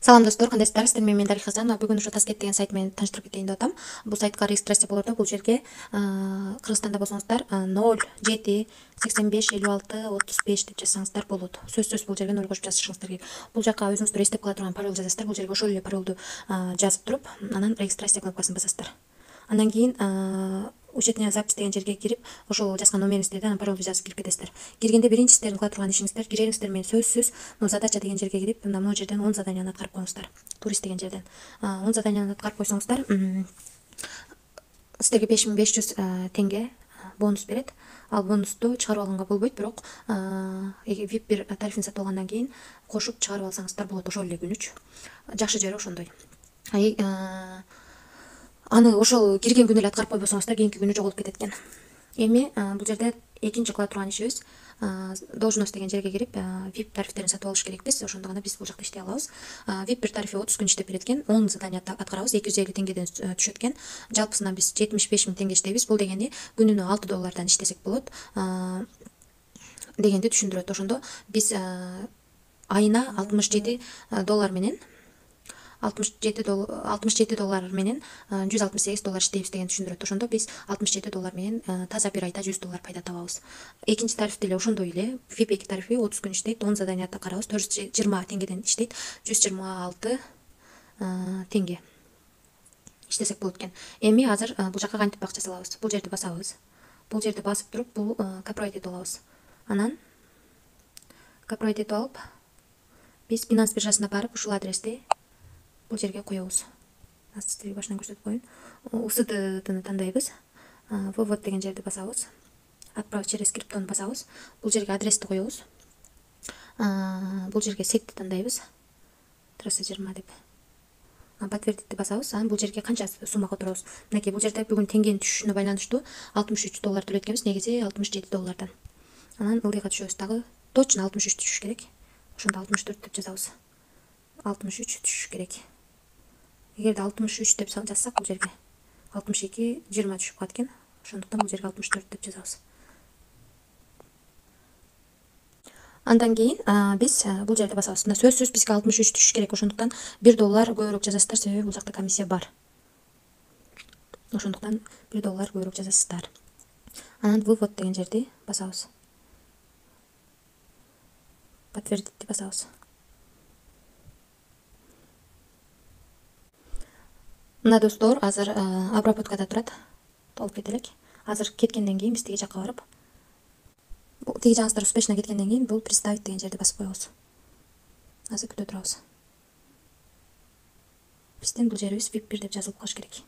Салам достор, кандайсыздар? Сиздер менен Дарих Хасан. Бүгүн ошо Таскет деген сайт менен тааныштырып кетейин деп атам. Бул сайтка регистрация болор да, бул жерге Кыргызстанда болсоңуздар 07855635 деп жазсаңыздар болот. Сөзсүз бул жерге 0 кошуп жазышыңыздар керек. Бул жака өзүңүздөр эстеп кала турган пароль жазасыздар. Бул жерге ошол эле паролду жазып туруп, анан регистрация кнопкасын басасыздар. Андан кийин учетная запись деген жерге кирип, ошол жазган номериңиздерди, анан паролду жазып кирип кетесиздер. Киргенде биринчи сиздердин кыла турган ишиңиздер, кирериңиздер менен сөзсүз задача деген жерге кирип, мына могу жерден 10 заданияны аткарып коюңуздар. Турист деген жерден 10 заданияны аткарып койсоңуздар, сиздерге 5500 теңге бонус берет. Ал бонусту чыгарып алганга болбойт, бирок VIP 1 тарифин сатып алгандан кийин кошуп чыгарып алсаңыздар болот. Ошол эле күнүч. Жакшы жери ошондой. Аны ошол кирген күнү эле аткарып койбосоңуздар, кийинки күнү жоголуп кетет экен. Эми бул жерде экинчи кыла турган ишибиз должность деген жерге кирип, VIP тарифтерин сатып алыш керекпиз. Ошондо гана биз бул жакта иштей алабыз. VIP 1 тарифи 30 күн иштеп берет экен. 10 задания аткарабыз, 250 теңгеден түшөт экен. Жалпысынан биз 75 000 теңге иштейбиз. Бул дегени күнүнө $6 иштесек болот дегенди түшүндүрөт. Ошондо биз айына $67 менен $67 менен $168 иштейбиз деген түшүндүрөт. Ошондо биз $67 менен таза бир айда $100 пайда табабыз. Экинчи тариф деле ошондой эле. VIP 2 тарифи 30 күн иштейт, 10 задания аткарабыз, 420 теңгеден иштейт, 126 теңге иштесек болот экен. Эми азыр бул жака кантип акча салабыз? Бул жерди басабыз. Бул жерди басып туруп, бул копировать этип алабыз. Анан копировать этип алып, биз Binance биржасына барып, ушул адрести бул жерге коебуз. Сиздерге башынан көрсөтүп коеюн. USDны тандайбыз. Вывод деген жерди басабыз. Отправить через криптону басабыз. Бул жерге адрести коебуз. Бул жерге сетти тандайбыз. 320 деп. Подтвердитти басабыз. Анан бул жерге канча сумма которобуз. Мынакей бул жерде бүгүн теңгенин түшүшүнө байланыштуу $63 төлөйт экенбиз, негизи $67. Анан ылдыйга түшөбүз дагы. Точно 63 түшүш керек. Ошондо 64 деп жазабыз. 63 түшүш керек. Эгерде 63 деп жазсак, бул жерге 62 20 түшүп калат экен. Ошондуктан бул жерге 64 деп жазабыз. Андан кийин биз бул жерде басабыз. Мына сөзсүз бизге 63 түшүш керек. Ошондуктан $1 көбүрөөк жазасыздар, себеби бул жакта комиссия бар. Ошондуктан $1 көбүрөөк жазасыздар. Анан вывод деген жерди басабыз. Подтвердитти басабыз. Мына достор, азыр обработкада турат. Толуп кете элек. Азыр кеткенден кийин биз тиги жакка барып, тиги жагыңыздар успешно кеткенден кийин бул представить деген жерди басып коебуз. Азыр күтө турабыз. Биздин бул жерибиз VIP 1 деп жазылып калыш керек.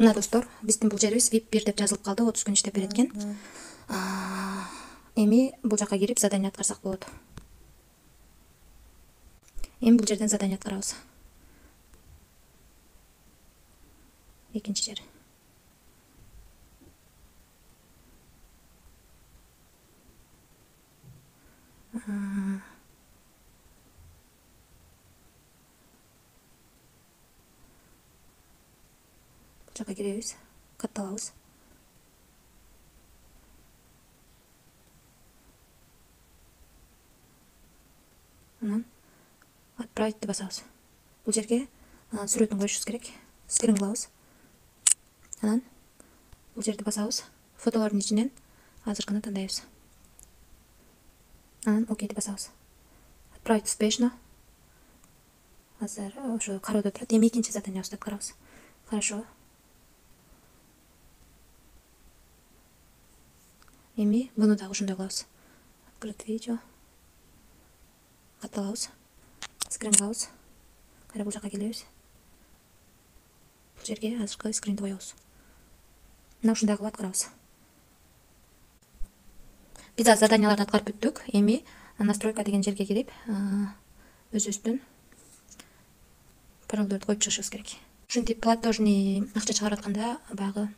Мына достор, биздин бул жерибиз VIP 1 деп жазылып калды, 30 күн иштеп берет экен. Эми бул жака кирип задания аткарсак болот. Эми бул жерден задания аткарабыз. Экинчи жер. Бул жака киребиз, катталабыз. Анан отправить басабыз. Бул жерге сүрөтүн коюшубуз керек. Скрин кылабыз. Анан бул жерди басабыз. Фотолордун ичинен азыркыны тандайбыз. Анан окей деп басабыз. Отправить успешно. Азыр ошо кароодо турат. Эми экинчи заданиябызды аткарабыз. Хорошо. Эми буну дагы ошондой кылабыз. Открыть видео. Катталабыз. Скрин кылабыз. Кайра бул жака келебиз. Бул жерге азыркы скринди коебуз. Мына ушундай кылып аткарабыз. Биз заданияларды аткарып бүттүк. Эми настройка деген жерге кирип, өзүбүздүн паролдорду коюп чыгышыбыз керек. Ушинтип платежный акча чыгарып атканда баягы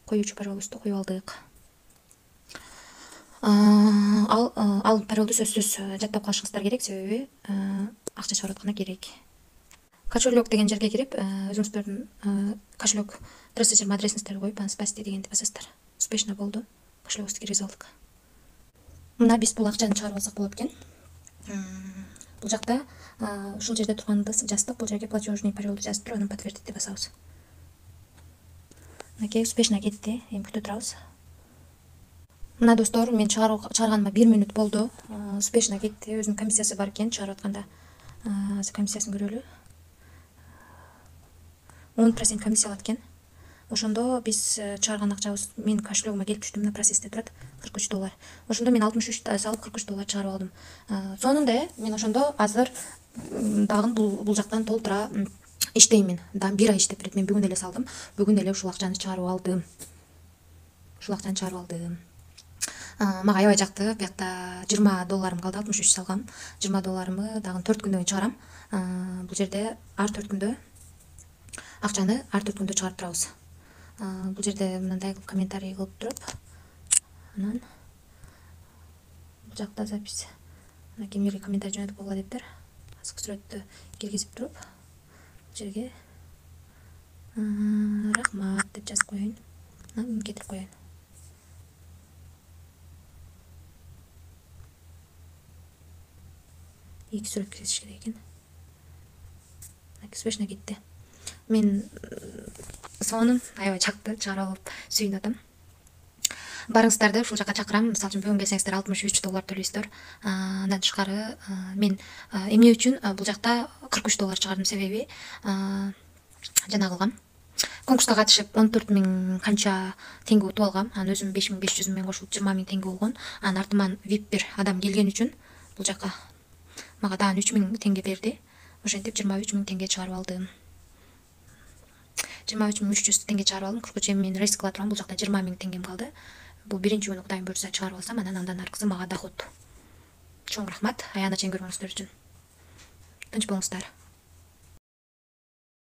коюучу паролубузду коюп алдык. Ал паролду сөзсүз жаттап калышыңыздар керек, себеби акча чыгарып атканда керек. Кошелек деген жерге кирип, өзүңүздөрдүн кошелек 320 адресиңиздерди коюп, анан спасти дегенди басасыздар. Успешно болду. Кошелекибизди киргизе алдык. Мына биз бул акчаны чыгарып алсак болот экен. Бул жакта ушул жерде турганды жаздык. Бул жерге платежный паролду жазып туруп, анан подтвердить деп басабыз. Мынакей успешно кетти. Эми күтүп турабыз. Мына достор, мен чыгарганыма 1 минут болду. Успешно кетти. Өзүнүн комиссиясы бар экен чыгарып атканда. Комиссиясын көрөлү. 10% комиссия алат экен. Ошондо биз чыгарган акчабыз менин кошелегиме келип түштү. Мына процессте турат. $43. Ошондо мен 63 салып $43 чыгарып алдым. Сонунда мен ошондо азыр дагы бул жактан толтура иштеймин. Дагы 1 ай иштеп берет. Мен бүгүн эле салдым. Бүгүн эле ушул акчаны чыгарып алдым. Мага аябай жакты. Биякта $20 калды. 63 салгам. $20 дагы 4 күндөн кийин чыгарам. Бул жерде ар 4 күндө акчаны ар 4 күндө чыгарып турабыз. Бул жерде мындай комментарий кылып туруп, анан бул жакта запись. Мына кимдерге комментарий жөнөтүп койгула дептир. Азык сүрөттү киргизип туруп, бул жерге рахмат деп жазып коеюн. Анан кетирип коеюн. Эки сүрөт киргизиш керек экен. Успешно кетти. Мен сонун аябай чакты чыгарып алып сүйүнүп атам. Барыңыздарды ушул жака чакырам. Мисалы үчүн бүгүн келсеңиздер $63 төлөйсүздөр. Андан тышкары мен эмне үчүн бул жакта $43 чыгардым себеби жана кылгам. Конкурска катышып 14.000 канча теңге утуп алгам. Анан өзүм 5.500 менен кошулуп 20.000 теңге болгон. Анан артыман VIP бир адам келген үчүн бул жака мага дагы 3.000 теңге берди. Ошентип 23.000 теңге чыгарып алдым. 23.300 теңге чыгарып алдым. Кыргыз эми мен рейс кыла тургам. Бул жакта 20.000 теңгем калды. Бул биринчи күнү Кудайым буйрса чыгарып алсам, андан аркысы мага доход. Чоң рахмат аягына чейин көргөнүңүздөр үчүн. Тынч болуңуздар.